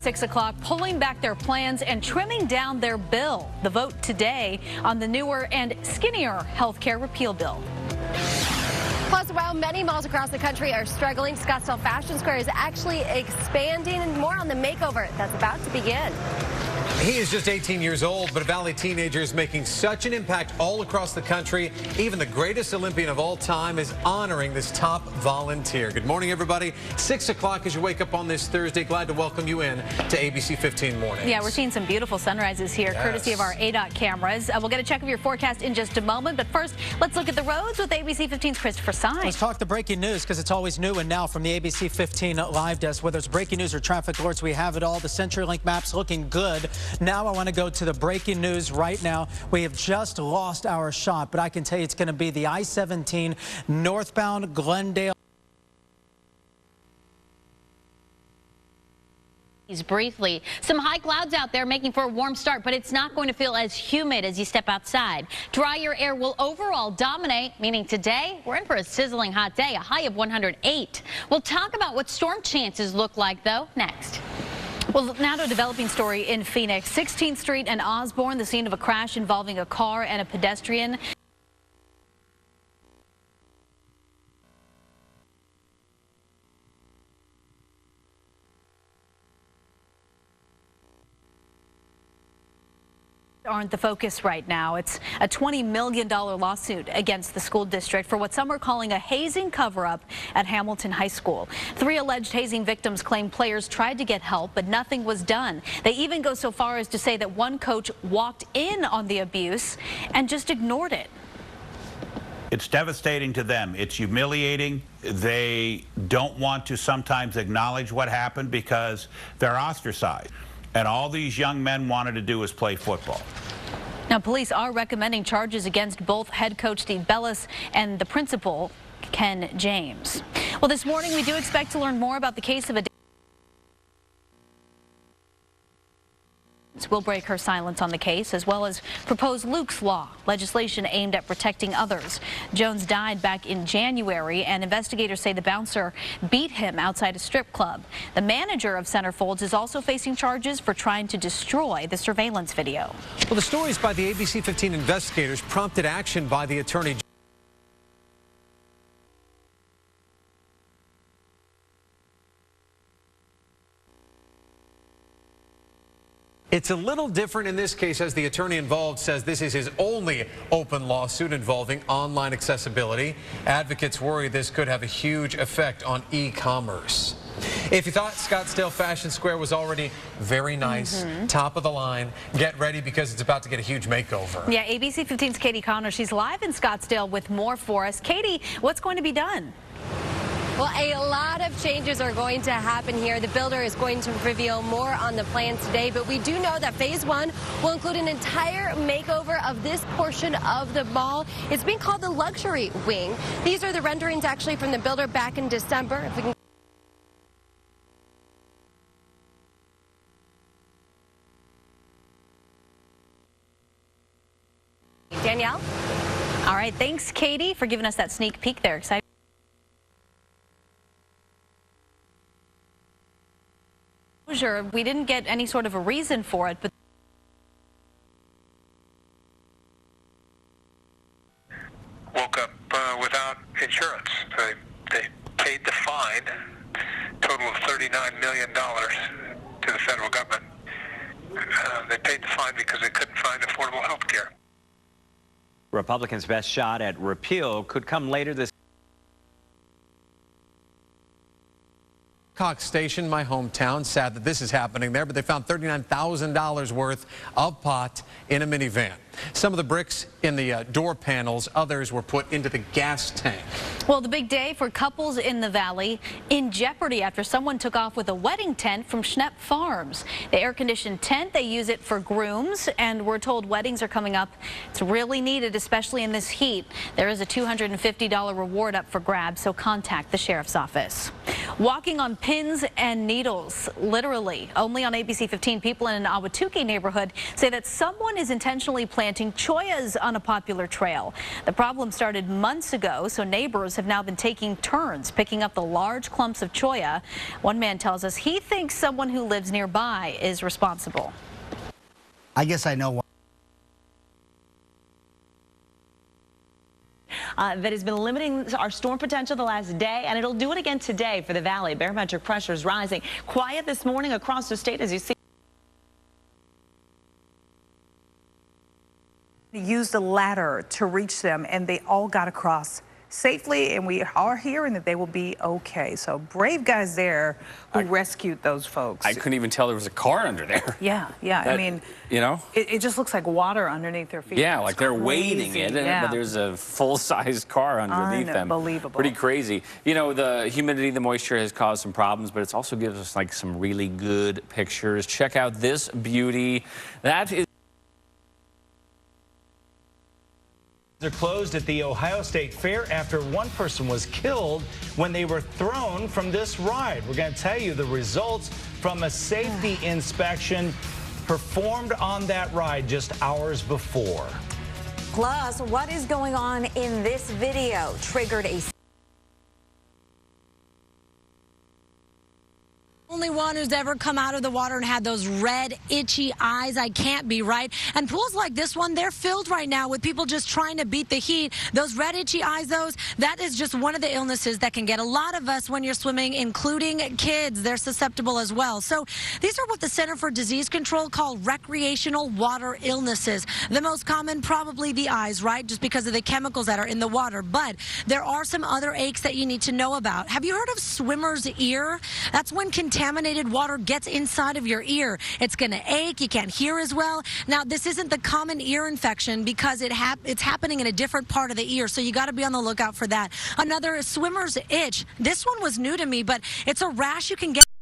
6 o'clock, pulling back their plans and trimming down their bill. The vote today on the newer and skinnier health care repeal bill. Plus, while many malls across the country are struggling, Scottsdale Fashion Square is actually expanding, and more on the makeover that's about to begin. He is just 18 years old, but a Valley teenager is making such an impact all across the country. Even the greatest Olympian of all time is honoring this top volunteer. Good morning, everybody. 6 o'clock as you wake up on this Thursday. Glad to welcome you in to ABC 15 Mornings. Yeah, we're seeing some beautiful sunrises here, courtesy of our ADOT cameras. We'll get a check of your forecast in just a moment, but first, let's look at the roads with ABC 15's Christopher Stein. Let's talk the breaking news, because it's always new and now from the ABC 15 live desk. Whether it's breaking news or traffic alerts, we have it all. The CenturyLink maps looking good. Now I want to go to the breaking news right now. We have just lost our shot, but I can tell you it's going to be the I-17 northbound Glendale. Briefly, some high clouds out there making for a warm start, but it's not going to feel as humid as you step outside. Drier air will overall dominate, meaning today we're in for a sizzling hot day, a high of 108. We'll talk about what storm chances look like, though, next. Well, now to a developing story in Phoenix. 16th Street and Osborne, the scene of a crash involving a car and a pedestrian. Aren't the focus right now. It's a $20 million lawsuit against the school district for what some are calling a hazing cover-up at Hamilton High School. 3 alleged hazing victims claim players tried to get help, but nothing was done. They even go so far as to say that one coach walked in on the abuse and just ignored it. It's devastating to them. It's humiliating. They don't want to sometimes acknowledge what happened because they're ostracized. And all these young men wanted to do was play football. Now, police are recommending charges against both head coach Steve Bellis and the principal, Ken James. Well, this morning we do expect to learn more about the case of a will break her silence on the case, as well as propose Luke's Law, legislation aimed at protecting others. Jones died back in January, and investigators say the bouncer beat him outside a strip club. The manager of Centerfolds is also facing charges for trying to destroy the surveillance video. Well, the stories by the ABC 15 investigators prompted action by the attorney. It's a little different in this case, as the attorney involved says this is his only open lawsuit involving online accessibility. Advocates worry this could have a huge effect on e-commerce. If you thought Scottsdale Fashion Square was already very nice, top of the line, get ready because it's about to get a huge makeover. Yeah, ABC 15's Katie Connor, she's live in Scottsdale with more for us. Katie, what's going to be done? Well, a lot of changes are going to happen here. The builder is going to reveal more on the plans today, but we do know that phase 1 will include an entire makeover of this portion of the mall. It's being called the luxury wing. These are the renderings actually from the builder back in December. If we can Danielle? All right, thanks, Katie, for giving us that sneak peek there. Excited. We didn't get any sort of a reason for it, but woke up without insurance. They paid the fine, total of $39 million to the federal government. They paid the fine because they couldn't find affordable health care. Republicans' best shot at repeal could come later this Cox Station, my hometown. Sad that this is happening there, but they found $39,000 worth of pot in a minivan. Some of the bricks in the door panels, others were put into the gas tank. Well, the big day for couples in the valley in jeopardy after someone took off with a wedding tent from Schnepp Farms. The air-conditioned tent, they use it for grooms, and we're told weddings are coming up. It's really needed, especially in this heat. There is a $250 reward up for grabs, so contact the sheriff's office. Walking on pins and needles, literally. Only on ABC 15, people in an Ahwatukee neighborhood say that someone is intentionally planting planting choyas on a popular trail. The problem started months ago, so neighbors have now been taking turns picking up the large clumps of choya. One man tells us he thinks someone who lives nearby is responsible. I guess I know why. That has been limiting our storm potential the last day, and it'll do it again today for the valley. Barometric pressure is rising. Quiet this morning across the state, as you see. Used a ladder to reach them, and they all got across safely, and we are hearing that they will be okay. So brave guys there who rescued those folks. I couldn't even tell there was a car under there. Yeah. I mean, you know, it just looks like water underneath their feet. yeah, It's like they're crazy. wading it, but there's a full-size car underneath them. Unbelievable. Pretty crazy. You know, the humidity, the moisture has caused some problems, but it's also gives us like some really good pictures. Check out this beauty. That is. They're closed at the Ohio State Fair after one person was killed when they were thrown from this ride. We're going to tell you the results from a safety inspection performed on that ride just hours before. Plus, what is going on in this video triggered a only one who's ever come out of the water and had those red, itchy eyes. I can't be right. And pools like this one, they're filled right now with people just trying to beat the heat. Those red, itchy eyes, that is just one of the illnesses that can get a lot of us when you're swimming, including kids. They're susceptible as well. So these are what the Center for Disease Control call recreational water illnesses. The most common, probably the eyes, right? Just because of the chemicals that are in the water. But there are some other aches that you need to know about. Have you heard of swimmer's ear? That's when contaminated water gets inside of your ear. It's going to ache. You can't hear as well. Now, this isn't the common ear infection because it's happening in a different part of the ear, so you got to be on the lookout for that. Another is swimmer's itch. This one was new to me, but it's a rash you can get